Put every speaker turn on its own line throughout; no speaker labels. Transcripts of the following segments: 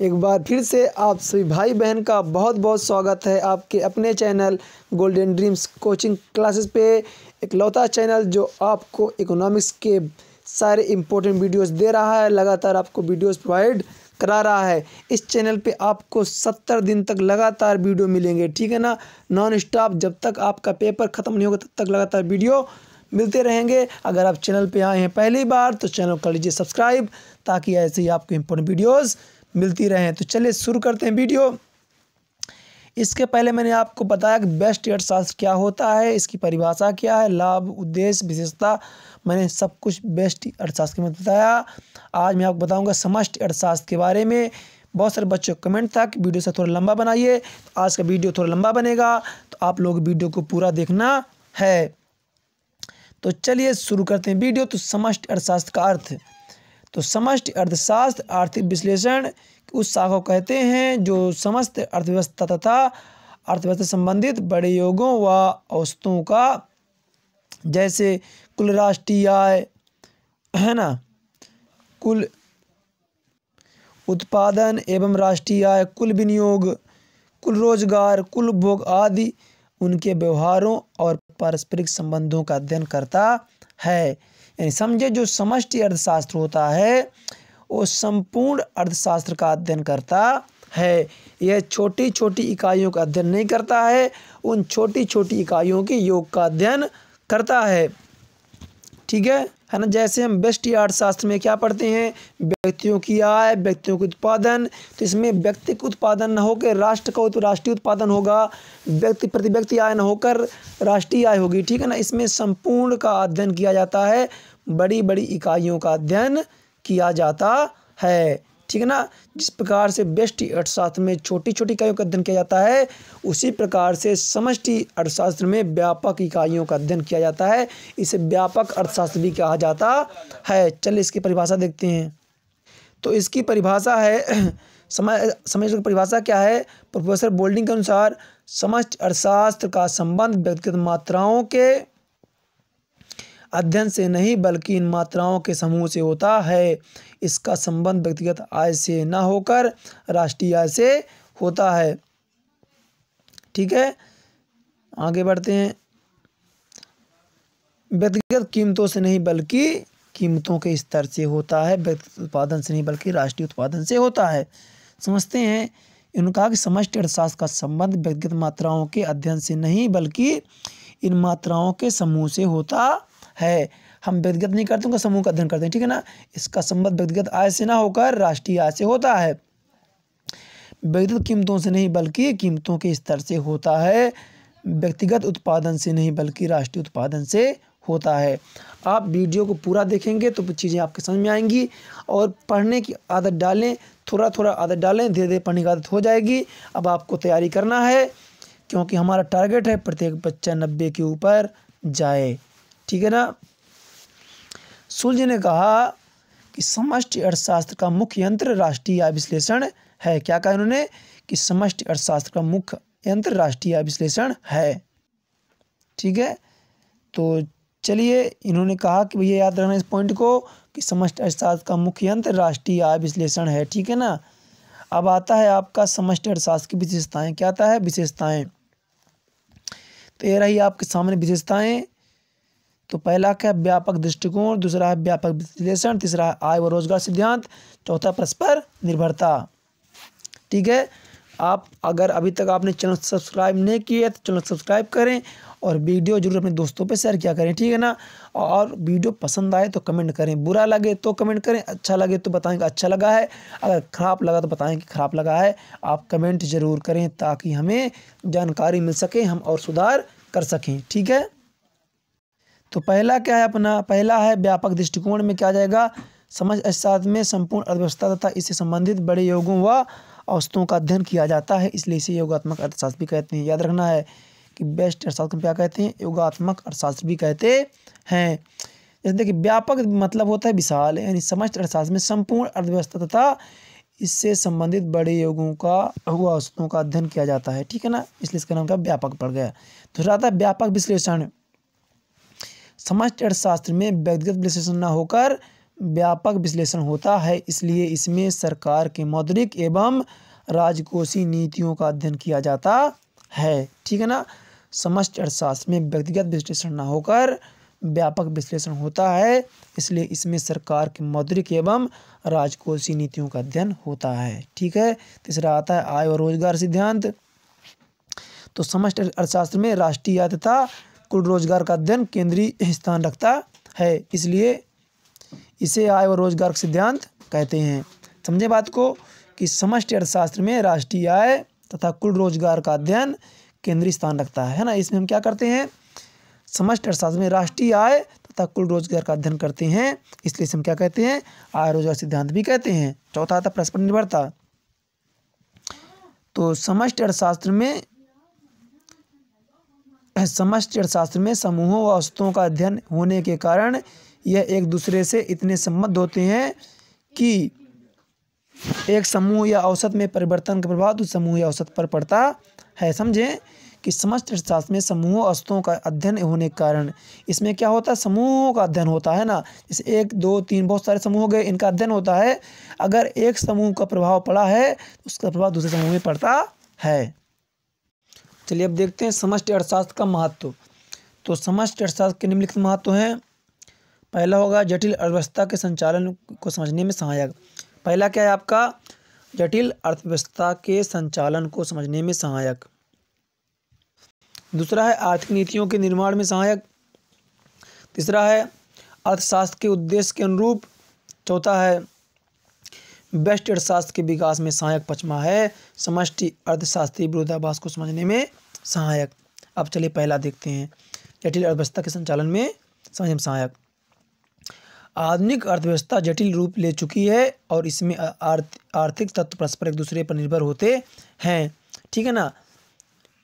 एक बार फिर से आप सभी भाई बहन का बहुत बहुत स्वागत है आपके अपने channel golden dreams coaching classes पे। एक लौता चैनल जो आपको इकोनॉमिक्स के सारे इम्पोर्टेंट वीडियोस दे रहा है, लगातार आपको वीडियोस प्रोवाइड करा रहा है। इस चैनल पे आपको 70 दिन तक लगातार वीडियो मिलेंगे, ठीक है ना, नॉन स्टॉप। जब तक आपका पेपर ख़त्म नहीं होगा तब तक लगातार वीडियो मिलते रहेंगे। अगर आप चैनल पे आए हैं पहली बार तो चैनल कर लीजिए सब्सक्राइब, ताकि ऐसे ही आपको इम्पोर्टेंट वीडियोस मिलती रहें। तो चलिए शुरू करते हैं वीडियो। इसके पहले मैंने आपको बताया कि बेस्ट अर्थशास्त्र क्या होता है, इसकी परिभाषा क्या है, लाभ, उद्देश्य, विशेषता, मैंने सब कुछ बेस्ट अर्थशास्त्र में बताया। आज मैं आपको बताऊंगा समष्टि अर्थशास्त्र के बारे में। बहुत सारे बच्चों का कमेंट था कि वीडियो से थोड़ा लंबा बनाइए, तो आज का वीडियो थोड़ा लंबा बनेगा, तो आप लोग वीडियो को पूरा देखना है। तो चलिए शुरू करते हैं वीडियो। तो समष्टि अर्थशास्त्र का अर्थ, तो समष्टि अर्थशास्त्र आर्थिक विश्लेषण उस शाखा को कहते हैं जो समस्त अर्थव्यवस्था तथा अर्थव्यवस्था संबंधित बड़े योगों व औसतों का, जैसे कुल राष्ट्रीय आय है ना, कुल उत्पादन एवं राष्ट्रीय आय, कुल विनियोग, कुल रोजगार, कुल उपभोग आदि, उनके व्यवहारों और पारस्परिक संबंधों का अध्ययन करता है। यानी समझे, जो समष्टि अर्थशास्त्र होता है वो संपूर्ण अर्थशास्त्र का अध्ययन करता है। यह छोटी छोटी इकाइयों का अध्ययन नहीं करता है, उन छोटी छोटी इकाइयों के योग का अध्ययन करता है, ठीक है ना। जैसे हम व्यष्टि अर्थशास्त्र में क्या पढ़ते हैं, व्यक्तियों की आय, व्यक्तियों के उत्पादन, तो इसमें व्यक्ति का उत्पादन न होकर राष्ट्र का राष्ट्रीय उत्पादन होगा, व्यक्ति प्रति व्यक्ति आय न होकर राष्ट्रीय आय होगी, ठीक है ना। इसमें संपूर्ण का अध्ययन किया जाता है, बड़ी बड़ी इकाइयों का अध्ययन किया जाता है, ठीक है ना। जिस प्रकार से व्यष्टि अर्थशास्त्र में छोटी छोटी इकाइयों का अध्ययन किया जाता है, उसी प्रकार से समष्टि अर्थशास्त्र में व्यापक इकाइयों का अध्ययन किया जाता है। इसे व्यापक अर्थशास्त्र भी कहा जाता है। चलिए इसकी परिभाषा देखते हैं। तो इसकी परिभाषा है, समझ की परिभाषा क्या है, प्रोफेसर बोल्डिंग के अनुसार समष्टि अर्थशास्त्र का संबंध व्यक्तिगत मात्राओं के अध्ययन से नहीं बल्कि इन मात्राओं के समूह से होता है। इसका संबंध व्यक्तिगत आय से न होकर राष्ट्रीय आय से होता है, ठीक है। आगे बढ़ते हैं। व्यक्तिगत कीमतों से नहीं बल्कि कीमतों के स्तर से होता है, व्यक्तिगत उत्पादन से नहीं बल्कि राष्ट्रीय उत्पादन से होता है। समझते हैं। इन्होंने कहा कि समष्टि अर्थशास्त्र का संबंध व्यक्तिगत मात्राओं के अध्ययन से नहीं बल्कि इन मात्राओं के समूह से होता है। हम व्यक्तिगत नहीं करते, उनका समूह का अध्ययन करते हैं, ठीक है ना। इसका संबंध व्यक्तिगत आय से ना होकर राष्ट्रीय आय से होता है। व्यक्तिगत कीमतों से नहीं बल्कि कीमतों के स्तर से होता है। व्यक्तिगत उत्पादन से नहीं बल्कि राष्ट्रीय उत्पादन से होता है। आप वीडियो को पूरा देखेंगे तो चीज़ें आपके समझ में आएंगी, और पढ़ने की आदत डालें, थोड़ा थोड़ा आदत डालें, धीरे धीरे पढ़ने की आदत हो जाएगी। अब आपको तैयारी करना है, क्योंकि हमारा टारगेट है प्रत्येक बच्चा 90 के ऊपर जाए, ठीक है ना। सुल जी ने कहा कि समष्टि अर्थशास्त्र का मुख्य यंत्र राष्ट्रीय आय विश्लेषण है। क्या कहा इन्होंने, कि समष्टि अर्थशास्त्र का मुख्य यंत्र राष्ट्रीय आय विश्लेषण है, ठीक है। तो चलिए, इन्होंने कहा कि भैया याद रखना इस पॉइंट को, कि समष्टि अर्थशास्त्र का मुख्य यंत्र राष्ट्रीय आय विश्लेषण है, ठीक है ना। अब आता है आपका समष्टि अर्थशास्त्र की विशेषताएं। क्या आता है, विशेषताएं। तो ये रही आपके सामने विशेषताएं। तो पहला क्या है, व्यापक दृष्टिकोण, दूसरा है व्यापक विश्लेषण, तीसरा है आय व रोजगार सिद्धांत, चौथा परस्पर निर्भरता, ठीक है। आप अगर अभी तक आपने चैनल सब्सक्राइब नहीं किया तो चैनल सब्सक्राइब करें, और वीडियो जरूर अपने दोस्तों पे शेयर किया करें, ठीक है ना। और वीडियो पसंद आए तो कमेंट करें, बुरा लगे तो कमेंट करें, अच्छा लगे तो बताएं कि अच्छा लगा है, अगर ख़राब लगा तो बताएं कि ख़राब लगा है। आप कमेंट ज़रूर करें ताकि हमें जानकारी मिल सके, हम और सुधार कर सकें, ठीक है। तो पहला क्या है अपना, पहला है व्यापक दृष्टिकोण में क्या आ जाएगा, समझ अर्थशास्त्र में संपूर्ण अर्थव्यवस्था तथा इससे संबंधित बड़े योगों व औसतों का अध्ययन किया जाता है, इसलिए इसे योगात्मक अर्थशास्त्र भी कहते हैं। याद रखना है कि बेस्ट अर्थशास्त्र को क्या कहते हैं, योगात्मक अर्थशास्त्र भी कहते हैं। जैसे देखिए, व्यापक मतलब होता है विशाल, यानी समस्त अर्थशास्त्र में संपूर्ण अर्थव्यवस्था तथा इससे संबंधित बड़े योगों का व औसतों का अध्ययन किया जाता है, ठीक है ना, इसलिए इसका नाम क्या व्यापक पड़ गया। दूसरा आता है व्यापक विश्लेषण। समष्टि अर्थशास्त्र में व्यक्तिगत विश्लेषण न होकर व्यापक विश्लेषण होता है, इसलिए इसमें सरकार के मौद्रिक एवं राजकोषीय नीतियों का अध्ययन किया जाता है। ठीक है ना। समष्टि अर्थशास्त्र में व्यक्तिगत विश्लेषण न होकर व्यापक विश्लेषण होता है, इसलिए इसमें सरकार के मौद्रिक एवं राजकोषीय नीतियों का अध्ययन होता है। ठीक है। तीसरा आता है आय और रोजगार सिद्धांत। तो समष्टि अर्थशास्त्र में राष्ट्रीय आय तथा कुल रोजगार का अध्ययन केंद्रीय स्थान रखता है, इसलिए इसे आय और रोजगार सिद्धांत कहते हैं। समझे बात को कि समष्टि अर्थशास्त्र में राष्ट्रीय आय तथा कुल रोजगार का अध्ययन केंद्रीय स्थान रखता है ना। इसमें हम क्या करते हैं, समष्टि अर्थशास्त्र में राष्ट्रीय आय तथा कुल रोजगार का अध्ययन करते हैं, इसलिए इसे हम क्या कहते हैं, आय रोजगार सिद्धांत भी कहते हैं। चौथा आता परस्पर निर्भरता। तो समष्टि अर्थशास्त्र में समूहों व वस्तुओं का अध्ययन होने के कारण यह एक दूसरे से इतने संबद्ध होते हैं कि एक समूह या औसत में परिवर्तन का प्रभाव दूसरे समूह या औसत पर पड़ता है। समझें कि समष्टि अर्थशास्त्र में समूहों वस्तुओं का अध्ययन होने के कारण इसमें क्या होता है, समूहों का अध्ययन होता है ना। जैसे 1 2 3 बहुत सारे समूह हो गए, इनका अध्ययन होता है। अगर एक समूह का प्रभाव पड़ा है तो उसका प्रभाव दूसरे समूह में पड़ता है। चलिए अब देखते हैं समष्टि अर्थशास्त्र का महत्व। तो समष्टि अर्थशास्त्र के निम्नलिखित महत्व हैं। पहला होगा जटिल अर्थव्यवस्था के संचालन को समझने में सहायक। पहला क्या है आपका, जटिल अर्थव्यवस्था के संचालन को समझने में सहायक। दूसरा है आर्थिक नीतियों के निर्माण में सहायक। तीसरा है अर्थशास्त्र के उद्देश्य के अनुरूप। चौथा है व्यष्टि अर्थशास्त्र के विकास में सहायक। पांचवा है समष्टि अर्थशास्त्रीय विरोधाभास को समझने में सहायक। अब चलिए पहला देखते हैं, जटिल अर्थव्यवस्था के संचालन में समझने में सहायक। आधुनिक अर्थव्यवस्था जटिल रूप ले चुकी है और इसमें आर्थिक तत्व परस्पर एक दूसरे पर निर्भर होते हैं। ठीक है ना।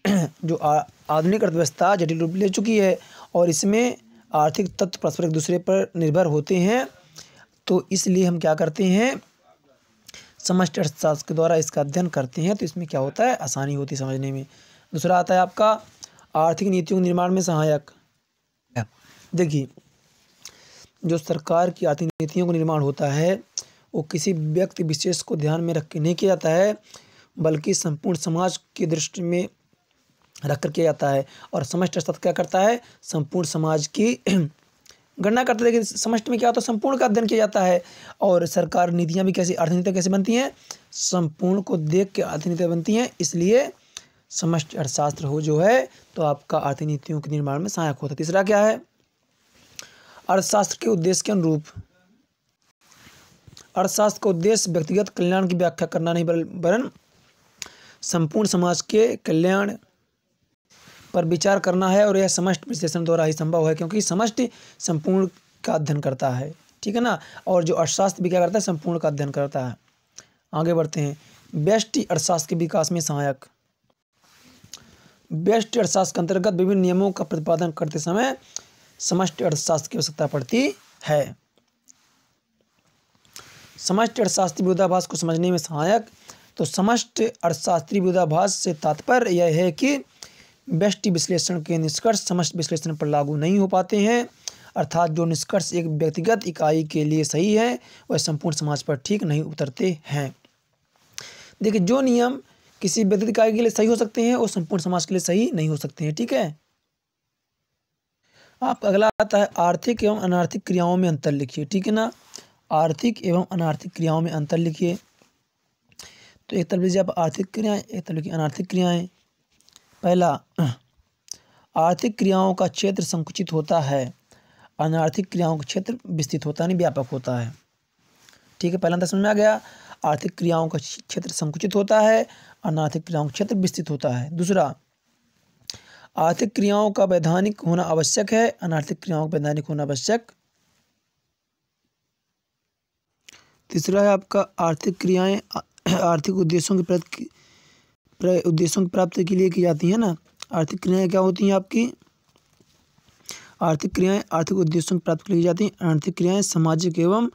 जो आधुनिक अर्थव्यवस्था जटिल रूप ले चुकी है और इसमें आर्थिक तत्व परस्पर एक दूसरे पर निर्भर होते हैं, तो इसलिए हम क्या करते हैं, समष्टि अर्थशास्त्र के द्वारा इसका अध्ययन करते हैं, तो इसमें क्या होता है, आसानी होती है समझने में। दूसरा आता है आपका आर्थिक नीतियों के निर्माण में सहायक। देखिए, जो सरकार की आर्थिक नीतियों का निर्माण होता है वो किसी व्यक्ति विशेष को ध्यान में रख के नहीं किया जाता है, बल्कि संपूर्ण समाज की दृष्टि में रख कर किया जाता है। और समष्टि अर्थशास्त्र क्या करता है, संपूर्ण समाज की गणना करता है। लेकिन समष्टि में क्या होता है, संपूर्ण का अध्ययन किया जाता है। और सरकार नीतियाँ भी कैसी, आर्थिक नीतियाँ कैसे बनती हैं, संपूर्ण को देख के आर्थिक नीतियाँ बनती हैं। इसलिए समष्टि अर्थशास्त्र हो जो है तो आपका आर्थिक नीतियों के निर्माण में सहायक होता है। तीसरा क्या है, अर्थशास्त्र के उद्देश्य के अनुरूप। अर्थशास्त्र का उद्देश्य व्यक्तिगत कल्याण की व्याख्या करना नहीं वरन संपूर्ण समाज के कल्याण पर विचार करना है। और यह समष्टि विश्लेषण द्वारा ही संभव है, क्योंकि समष्टि संपूर्ण का अध्ययन करता है। ठीक है ना। और जो अर्थशास्त्र भी क्या करता है, संपूर्ण का अध्ययन करता है। आगे बढ़ते हैं, व्यष्टि अर्थशास्त्र के विकास में सहायक। व्यष्टि अर्थशास्त्र के अंतर्गत विभिन्न नियमों का प्रतिपादन करते समय समष्टि अर्थशास्त्र की आवश्यकता पड़ती है। समष्टि अर्थशास्त्रीय विरोधाभास को समझने में सहायक। तो समष्टि अर्थशास्त्रीय विरोधाभास से तात्पर्य यह है कि व्यष्टि विश्लेषण के निष्कर्ष समष्टि विश्लेषण पर लागू नहीं हो पाते हैं, अर्थात जो निष्कर्ष एक व्यक्तिगत इकाई के लिए सही है वह संपूर्ण समाज पर ठीक नहीं उतरते हैं। देखिए, जो नियम किसी व्यक्तिगत इकाई के लिए सही हो सकते हैं वो संपूर्ण समाज के लिए सही नहीं हो सकते हैं। ठीक है। आप अगला आता है आर्थिक एवं अनार्थिक क्रियाओं में अंतर लिखिए। ठीक है ना। आर्थिक एवं अनार्थिक क्रियाओं में अंतर लिखिए। तो एक तरफ लीजिए आप आर्थिक क्रियाएं, एक तरफ लिखिए अनार्थिक क्रियाएं। पहला, आर्थिक क्रियाओं का क्षेत्र संकुचित होता है, अनार्थिक क्रियाओं का क्षेत्र विस्तृत होता है, नहीं व्यापक होता है। ठीक है, पहला अंतर समझ में आ गया। आर्थिक क्रियाओं का क्षेत्र संकुचित होता है, अनार्थिक क्रियाओं का क्षेत्र विस्तृत होता है। दूसरा, आर्थिक क्रियाओं का वैधानिक होना आवश्यक है, अनार्थिक क्रियाओं का वैधानिक होना आवश्यक। तीसरा है आपका आर्थिक क्रियाएं आर्थिक उद्देश्यों की प्राप्ति के लिए की जाती है ना। आर्थिक क्रियाएं क्या होती हैं आपकी, आर्थिक क्रियाएं आर्थिक उद्देश्यों की प्राप्ति के लिए की जाती हैं। अनार्थिक क्रियाएं सामाजिक एवं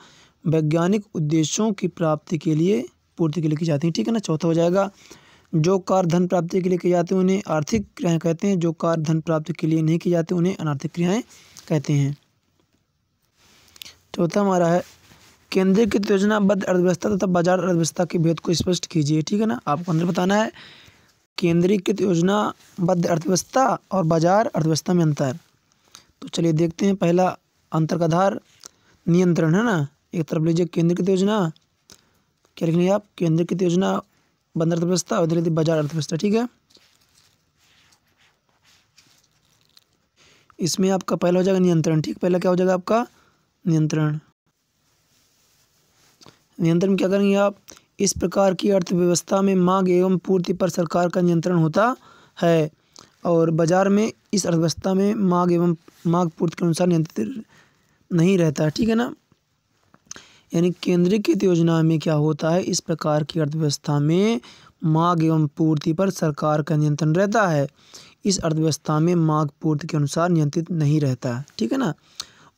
वैज्ञानिक उद्देश्यों की प्राप्ति के लिए पूर्ति के लिए की जाती हैं। ठीक है ना। चौथा हो जाएगा, जो कार्य धन प्राप्ति के लिए किए जाते हैं उन्हें आर्थिक क्रियाएं कहते हैं, जो कार्य धन प्राप्ति के लिए नहीं किए जाते उन्हें अनार्थिक क्रियाएं कहते हैं। चौथा हमारा है केंद्रीकृत योजनाबद्ध अर्थव्यवस्था तथा बाजार अर्थव्यवस्था के भेद को स्पष्ट कीजिए। ठीक है ना, आपको अंदर बताना है केंद्रीकृत योजनाबद्ध अर्थव्यवस्था और बाजार अर्थव्यवस्था में अंतर। तो चलिए देखते हैं। पहला अंतर का आधार नियंत्रण है ना, एक तरफ लीजिए केंद्रीकृत योजना, क्या लिख लेंगे आप, केंद्रीकृत योजना बंद अर्थव्यवस्था और इधर लीजिए बाजार अर्थव्यवस्था। ठीक है, इसमें आपका पहला हो जाएगा नियंत्रण। ठीक, पहला क्या हो जाएगा आपका नियंत्रण। नियंत्रण में क्या करेंगे आप, इस प्रकार की अर्थव्यवस्था में मांग एवं पूर्ति पर सरकार का नियंत्रण होता है और बाजार में इस अर्थव्यवस्था में मांग पूर्ति के अनुसार नियंत्रित नहीं रहता है। ठीक है ना, यानी केंद्रीकृत योजना में क्या होता है, इस प्रकार की अर्थव्यवस्था में मांग एवं पूर्ति पर सरकार का नियंत्रण रहता है, इस अर्थव्यवस्था में मांग पूर्ति के अनुसार नियंत्रित नहीं रहता है। ठीक है ना।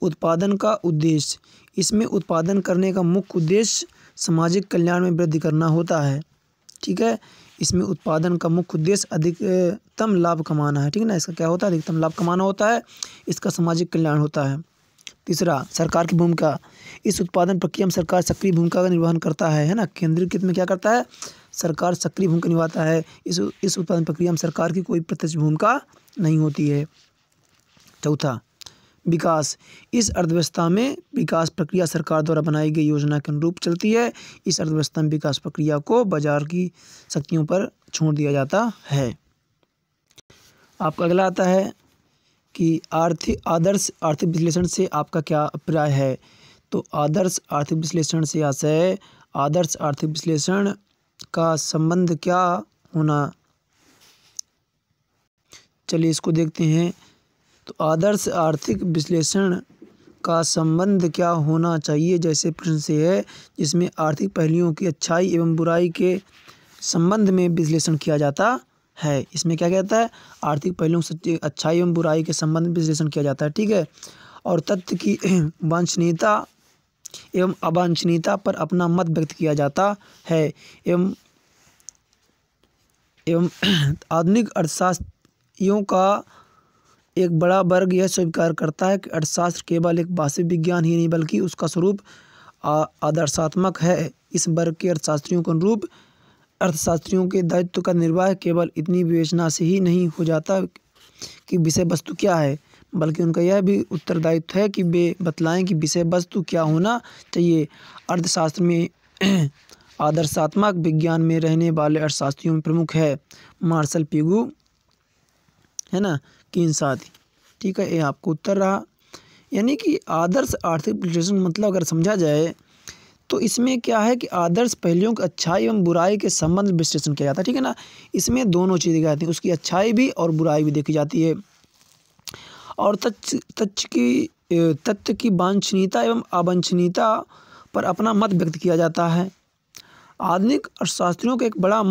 उत्पादन का उद्देश्य, इसमें उत्पादन करने का मुख्य उद्देश्य सामाजिक कल्याण में वृद्धि करना होता है। ठीक है, इसमें उत्पादन का मुख्य उद्देश्य अधिकतम लाभ कमाना है। ठीक है ना, इसका क्या होता है, अधिकतम लाभ कमाना होता है, इसका सामाजिक कल्याण होता है। तीसरा, सरकार की भूमिका, इस उत्पादन प्रक्रिया में सरकार सक्रिय भूमिका का निर्वहन करता है ना। केंद्रीकृत में क्या करता है, सरकार सक्रिय भूमिका निभाता है, इस उत्पादन प्रक्रिया में सरकार की कोई प्रत्यक्ष भूमिका नहीं होती है। चौथा, विकास, इस अर्थव्यवस्था में विकास प्रक्रिया सरकार द्वारा बनाई गई योजना के अनुरूप चलती है, इस अर्थव्यवस्था में विकास प्रक्रिया को बाजार की शक्तियों पर छोड़ दिया जाता है। आपका अगला आता है कि आदर्श आर्थिक विश्लेषण से आपका क्या अभिप्राय है। तो आदर्श आर्थिक विश्लेषण से आशय, आदर्श आर्थिक विश्लेषण का संबंध क्या होना, चलिए इसको देखते हैं। तो आदर्श आर्थिक विश्लेषण का संबंध क्या होना चाहिए, जैसे प्रश्न से है, जिसमें आर्थिक पहलुओं की अच्छाई एवं बुराई के संबंध में विश्लेषण किया जाता है। इसमें क्या कहता है, आर्थिक पहलुओं से अच्छाई एवं बुराई के संबंध में विश्लेषण किया जाता है। ठीक है, और तथ्य की वांछनीयता एवं अवांछनीयता पर अपना मत व्यक्त किया जाता है। एवं आधुनिक अर्थशास्त्रियों का एक बड़ा वर्ग यह स्वीकार करता है कि अर्थशास्त्र केवल एक वास्तविक विज्ञान ही नहीं बल्कि उसका स्वरूप आदर्शात्मक है। इस वर्ग के अर्थशास्त्रियों के अनुरूप अर्थशास्त्रियों के दायित्व का निर्वाह केवल इतनी विवेचना से ही नहीं हो जाता कि विषय वस्तु क्या है, बल्कि उनका यह भी उत्तरदायित्व है कि वे बतलाएं कि विषय वस्तु क्या होना चाहिए। अर्थशास्त्र में आदर्शात्मक विज्ञान में रहने वाले अर्थशास्त्रियों में प्रमुख है मार्शल पिगू, है ना, किनसादी। ठीक है, ये आपको उत्तर रहा। यानी कि आदर्श आर्थिक विश्लेषण मतलब अगर समझा जाए तो इसमें क्या है कि आदर्श पहलुओं की अच्छाई एवं बुराई के संबंध में विश्लेषण किया जाता है। ठीक है ना, इसमें दोनों चीज़ें देखी जाती हैं, उसकी अच्छाई भी और बुराई भी देखी जाती है, और तथ्य की वांछनीयता एवं अवांछनीयता पर अपना मत व्यक्त किया जाता है। आधुनिक अर्थशास्त्रियों का एक बड़ा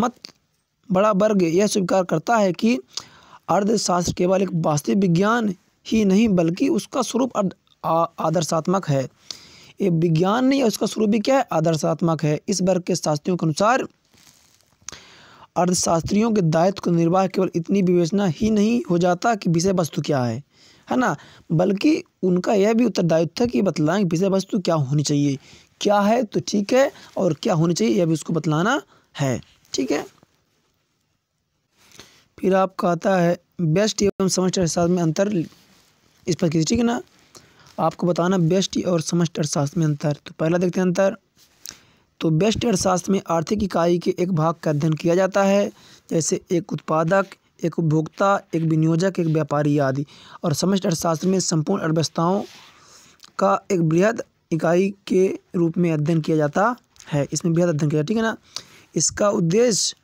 वर्ग यह स्वीकार करता है कि अर्थशास्त्र केवल एक वास्तविक विज्ञान ही नहीं बल्कि उसका स्वरूप आदर्शात्मक है। ये विज्ञान नहीं है, उसका स्वरूप भी क्या है, आदर्शात्मक है। इस वर्ग के शास्त्रियों के अनुसार अर्थशास्त्रियों के दायित्व का निर्वाह केवल इतनी विवेचना ही नहीं हो जाता कि विषय वस्तु क्या है ना, बल्कि उनका यह भी उत्तरदायित्व है कि बतलाएं विषय वस्तु क्या होनी चाहिए, क्या है तो ठीक है, और क्या होनी चाहिए यह भी उसको बतलाना है। ठीक है, फिर आपका आता है व्यष्टि एवं समष्टि अर्थशास्त्र में अंतर इस पर कीजिए। ठीक है ना, आपको बताना व्यष्टि और समष्टि अर्थशास्त्र में अंतर। तो पहला देखते हैं अंतर। तो व्यष्टि अर्थशास्त्र में आर्थिक इकाई के एक भाग का अध्ययन किया जाता है, जैसे एक उत्पादक, एक उपभोक्ता, एक विनियोजक, एक व्यापारी आदि। और समष्टि अर्थशास्त्र में संपूर्ण अर्थव्यवस्थाओं का एक बृहद इकाई के रूप में अध्ययन किया जाता है। इसमें बृहद अध्ययन किया, ठीक है ना। इसका उद्देश्य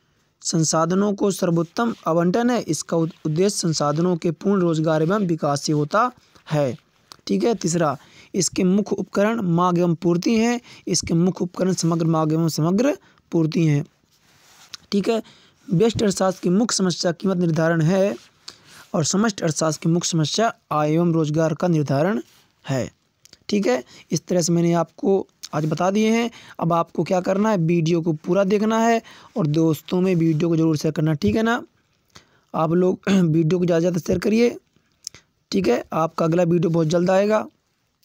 संसाधनों को सर्वोत्तम आवंटन है, इसका उद्देश्य संसाधनों के पूर्ण रोजगार एवं विकास से होता है। ठीक है। तीसरा, इसके मुख्य उपकरण मांग एवं पूर्ति हैं, इसके मुख्य उपकरण समग्र मांग एवं समग्र पूर्ति हैं। ठीक है। व्यष्टि अर्थशास्त्र की मुख्य समस्या कीमत निर्धारण है और समष्टि अर्थशास्त्र की मुख्य समस्या आय एवं रोजगार का निर्धारण है। ठीक है। इस तरह से मैंने आपको आज बता दिए हैं। अब आपको क्या करना है, वीडियो को पूरा देखना है और दोस्तों में वीडियो को जरूर शेयर करना, ठीक है ना। आप लोग वीडियो को ज़्यादा से ज़्यादा शेयर करिए, ठीक है। आपका अगला वीडियो बहुत जल्द आएगा।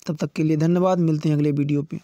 तब तक के लिए धन्यवाद, मिलते हैं अगले वीडियो पे।